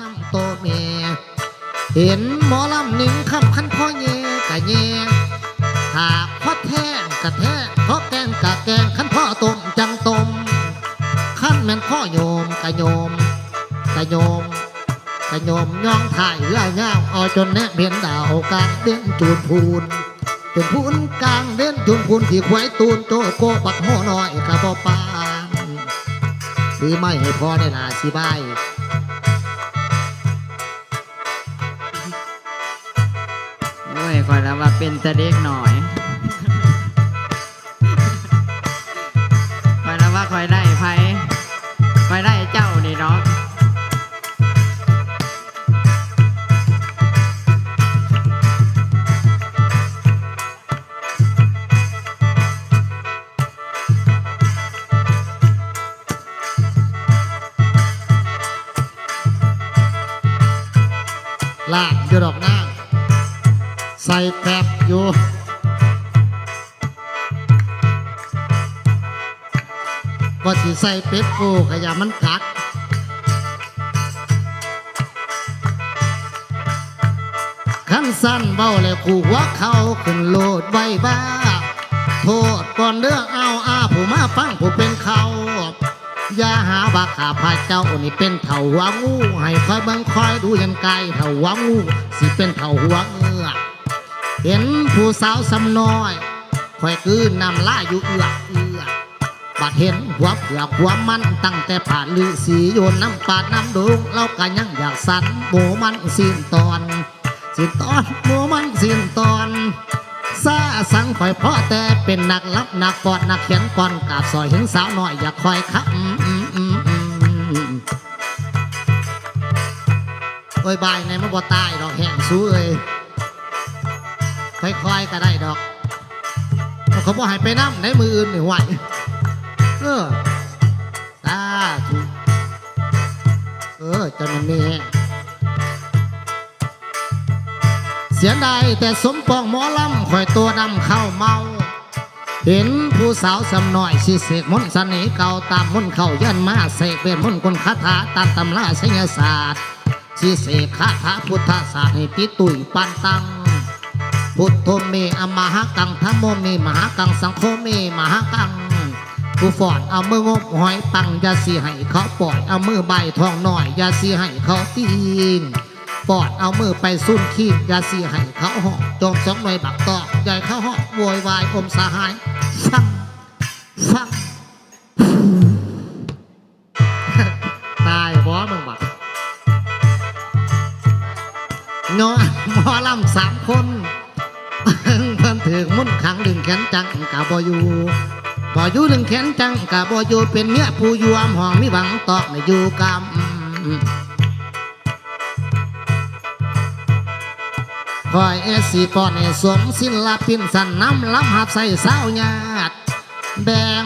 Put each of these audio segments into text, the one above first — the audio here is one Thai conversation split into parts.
น้ำโตเมียเห็นหมอลำหนึ่งคำคันพ่อเย่กะเย่หากพ่อแท่งกะแท่พ่อแกงกะแกงคันพ่อต้มจังต้มขั้นแม่นพ่อโยมกะโยมกะโยมกะโยมย่องถ่ายเรือเงาเอาจนแนบเห็นดาวกลางเด่นจูนพูนจูนพูนกลางเด่นจูนพูนที่ควายตูนโจโกบักโมน้อยกะบ่ปานหรือไม่ให้พ่อได้นาสิบายโอ้ยก่อนแล้วว่าเป็นตะเด็กหน่อยก่อนแล้วว่าคอยได้ไผคอยได้เจ้านี่เนาะลากอยู่ดอกหน้าใส่แผบอยู่ก็สิใส่เป็ดโก้ขยะมันกัดขั้นสั้นเบาเลยขู่หัวเขาขึ้นโลดใบบ้าโทษก่อนเรื่องเอาผู้มาฟังผู้เป็นเขาอย่าหาบาขาพาเจ้านี่เป็นเถ่าหัวงูให้คอยบังคอยดูยันไกลเถ่าหัวงูสิเป็นเถ่าหัวเงือกเห็นผู้สาวสำน้อยคอยคืนนำล่าอยู่เอือกบาดเห็นหัวเผือกหัวมันตั้งแต่ผ่านลือสีโยนน้ำปาดน้ำดงเล่ากันยังอยากสันโบมันสิ้นตอนโบมันสิ้นตอนซาสังคอยเพราะแต่เป็นนักลับนักปอดนักเขียนก่อนกาบซอยเห็นสาวน้อยอยากคอยขับโอ้ยบายในมันบ่ตายดอกแห้งสู้เลยค่อยๆก็ได้ดอกเขาบอกให้ไปน้ำในมืออื่นหนึ่งวันสาธุจนมันมีเสียดายแต่สมปองหมอลำคอยตัวดำเข้าเมาเห็นผู้สาวสำน้อยสิเสกมนต์เสน่ห์เก่าตามมนต์เข้ายันมาเสกเป็นมนต์คนคาถาตามตำราไสยศาสตร์สิเสกคาถาพุทธศาสตร์ให้ติดตุยปันตังพุทโธเมอมหากังธรรมโมเมมหากังสังโฆเมมหากังผู้ฟอดเอามืองบหอยปังยาสีให้เขาปล่อยเอามือใบทองหน่อยยาสีให้เขาตีนปอดเอามือไปซุ่นขี้ยาสีให้เขาหอกจงสองหน่อยบักตอกใหญ่เขาหอกโวยวายอมสหายฟังตายบ่มึงบักเนาะหมอลำ3 คนเพิ่นถึงมุ่นขังดึงแขนจังกะบ่อยู่ดึงแขนจังกะบ่อยู่เป็นเมียผู้ยวมห้องมีบังตอกในอยู่กำคอยสีปอนสมศิลปินสันน้ำล้ำหับใส่สาวญาติแบ่ง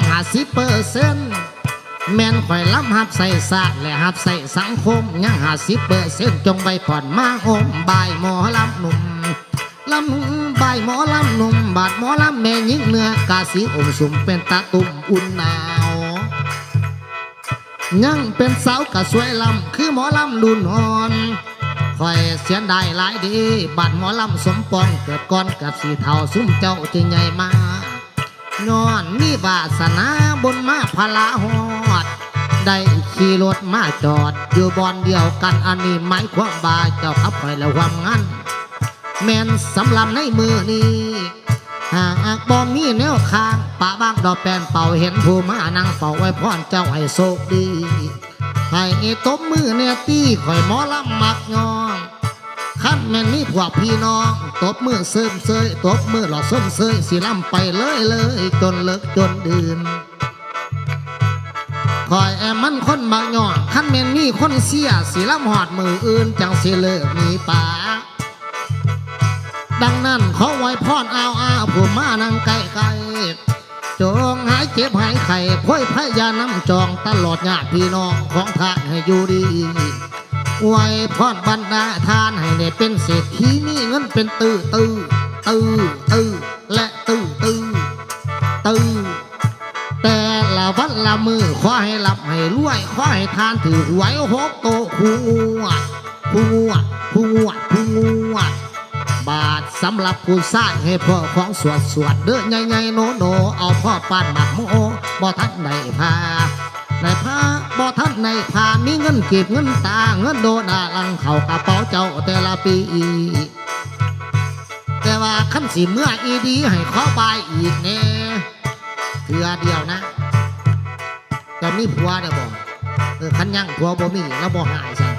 50%แม่นคอยล้ำหับใส่ศาสตร์และหับใส่สังคมยัง50%จงไปผ่อนมาอมบายหมอลำหนุ่มลำบายหมอลำหนุ่มบาดหมอลำแม่ยิ่งเนื้อกาสีอมสุ่มเป็นตาตุ่มอุ่นหนาวยังเป็นสาวกะสวยลำคือหมอลำดุนอ่อนคอยเสียดายหลายดีบาดหมอลำสมปองเกิดก่อนกับสีเทาซุ้มเจ้าจึงใหญ่มาย้อนมีวาสนาบนมาพลาหอดได้ขี่รถมาจอดอยู่บอนเดียวกันอันนี้หมายความบาเจ้าขับไปแล้วความงั้นแม่นสำหรับในมือนี้หากบ่มีแนวข้างปะบ้างดอกแปนเป่าเห็นผู้มานั่งเป่าไว้พรเจ้าให้โชคดีให้ตบมือเนี่ยตีข่อยหมอลำมักยองขั้นแม่นมีพวกพี่น้องตบมือเสริมเสยตบมือหล่อส้มเสยสิลำไปเลยจนเลิกจนดื่นคอยมันคนมักยองขั้นแม่นมีคนเสียสิลำหอดมืออื่นจังสิเลิกมีป่าดังนั้นขอไว้พรเอาผู้มานั่งใกล้จงหายเจ็บหายไข้ค่อยพยาน้ำจองตลอดญาติพี่น้องของท่านให้อยู่ดีไว้พรบรรดาทานให้ได้เป็นเศรษฐีมีเงินเป็นตื้อและแต่ละวันละมือขอให้หลับให้รวยขอให้ทานถือไว้6 โตคู่ ผู้งวดผู้งวดผู้งวดบาทสำหรับผู้สร้างให้พ่อของสวดสวดเด้อใหญ่ๆโนโนเอาพ่อปานหมักโมบ่ทันในพาในพาบ่ทันในพามีเงินเก็บเงินตาเงินโดดาลังเข้ากระเป๋าเจ้าแต่ละปีแต่ว่าขั้นสิเมื่ออีดีให้ขอบายอีกแน่เถื่อเดียวนะจะมีผัวเดี๋ยวบอกขันยังผัวบ่มีแล้วบ่หายใช่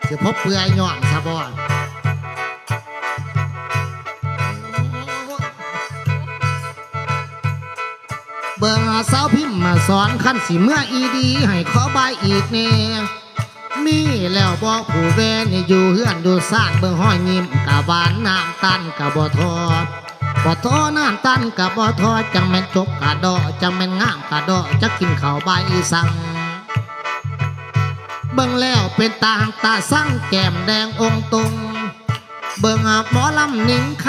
จะพบเปลือยย่อนซะบ่เบิ่งสาวพิมพ์มาสอนขั้นสิเมื่ออีดีให้ขอบายอีกแน่มีแล้วบอกผู้แวนอยู่เฮือนดูซ่านเบิ่งห้อยยิ้มกะบานน้ำตันกะบ่ทอบ่ทอน้ำตันกะบ่ทอจังแม่นจบกะดอจังแม่นงามกะดอจะกินข้าวใบอีสังเบิ่งแล้วเป็นตาหังตาสั่งแก้มแดงองตรงเบิ่งหมอลำนิ่งค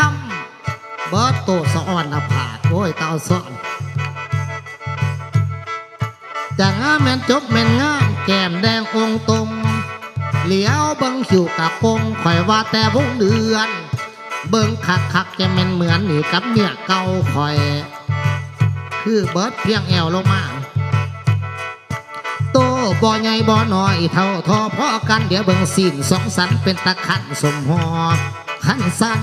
ำเบิดโตสะอ่อนผาดโอ้ยเตาสอนจังแม่นจบแม่นงามแก้มแดงองตรงเหลียวเบิ่งขิวกะปงข่อยว่าแต่วงเดือนเบิ่งคักจะแม่นเหมือนนี่กับเมียเก่าข่อยคือเบิดเพียงแอวลงมาโตบ่ใหญ่บ่น้อยเท่าทอพอกันเดี๋ยวเบิ่งสิ้นสองสันเป็นตะขันสมหอขันสัน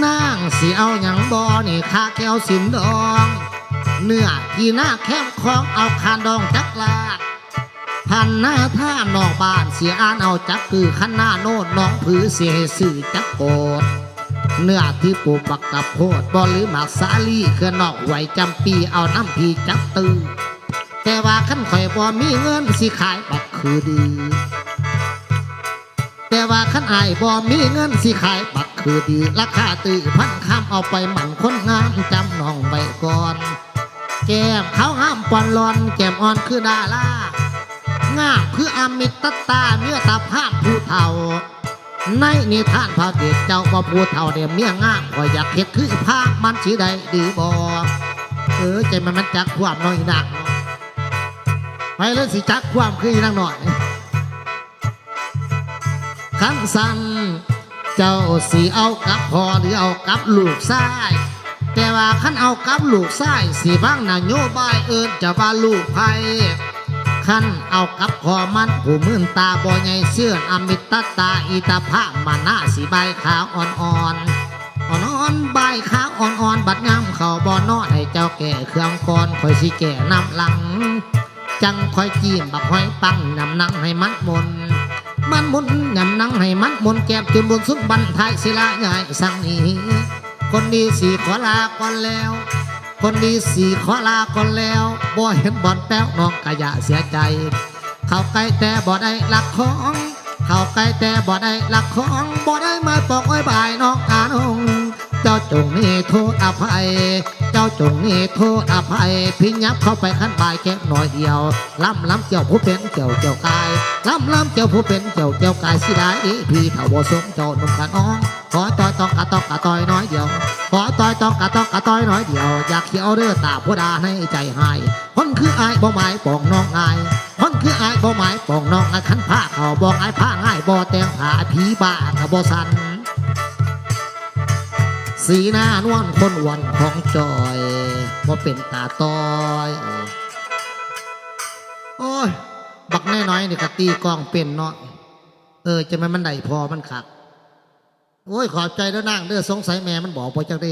นางสิเอาหยังบ่นี่ข้าแก้วสินดองเนื้อที่หน้าแข้งของเอาคานดองจักลาดพันหน้าท่านอกบ้านเสียอ่านเอาจักคือขันหน้าโน่นน้องผือเสียให้สื่อจักโกดเนื้อที่ปลูกปักกับโพดบ่หรือหมากสาลีคือนอกไหวจำปีเอาน้ำพีจักตือแต่ว่าขั้นข่อยบ่มีเงินสิขายบักคือดีแต่ว่าขั้นอายบ่มีเงินสิขายบักคือดีราคาตื้อพันข้ามเอาไปหมั่นคนงามจำน้องใบก่อนแก้มเขาห้ามปอนรอนแก้มอ่อนคือดารางามคืออมิตตาเมื่อตาภาพผู้เฒ่าในนิทานพระเดชเจ้าว่าผู้เฒ่าเดียเมียงามก็อยากเห็ดคือภาพมันสีใดดีบ่ใจมันจักความน้อยนักไปเลยสิจักความคือนักหน่อยขันสันเจ้าสีเอากับพอหรือเอากับลูกชายแต่ว่าขันเอากับลูกชายสีบ้างนโยบายจะว่าลูกไผ่ขันเอากับพอมันผู้มื่นตาบ่ใหญ่เสื่อนอมิตตาอิตาภามาหน้าสีใบขาวอ่อนใบขาวอ่อนบัดงามเขาบ่อนอให้เจ้าแก่เครื่องก่อนคอยสิแก่น้ำหลังจังคอยจีมบักหอยปังนำนังให้มัดมนนำนังให้มัดมนแก้มจุนบนสุดบันทายศิลาใหญ่สังนี้คนดีสีขอลาก่อนแล้วคนดีสีขอลาก่อนแล้วบ่เห็นบอลแป้วน้องกะยะเสียใจเข้าใกล้แต่บ่ได้ลักของเข้าใกล้แต่บ่ได้ลักของบ่ได้มาปอกไว้บายน้องอานงเจ้าจงนี่โทษอภัยเจ้าจงนี่โทษอภัยพิยับเข้าไปขั้นบายแก้หน่อยเดียวล้ำเกี่ยวผู้เป็นเกี่ยวกายล้ำเกี่ยวผู้เป็นเกี่ยวกายสิได้พี่เฒ่าบ่สมเจ้านุ่มขาน้องขอต่อยต้องกะต่อยน้อยเดียวขอต่อยต้องกะต่อยน้อยเดียวอยากเขียวเด้อตาผู้ดาให้ใจหายคนคืออายบ่หมายปองน้องอายคนคืออายบ่หมายปองน้องอายขันผ้าเขาบอกอายผ้าง่ายบ่แต่งผ้าผีบ้ากับบ่สันสีหน้านวลคนวันของจอยบ่เป็นตาต้อยโอ้ยบักแน่น้อยนี่กะตีกองเป็นเนาะจะมันได้พอมันขักโอ้ยขอบใจแล้วนางเด้อสงสัยแม่มันบอกพอจังดี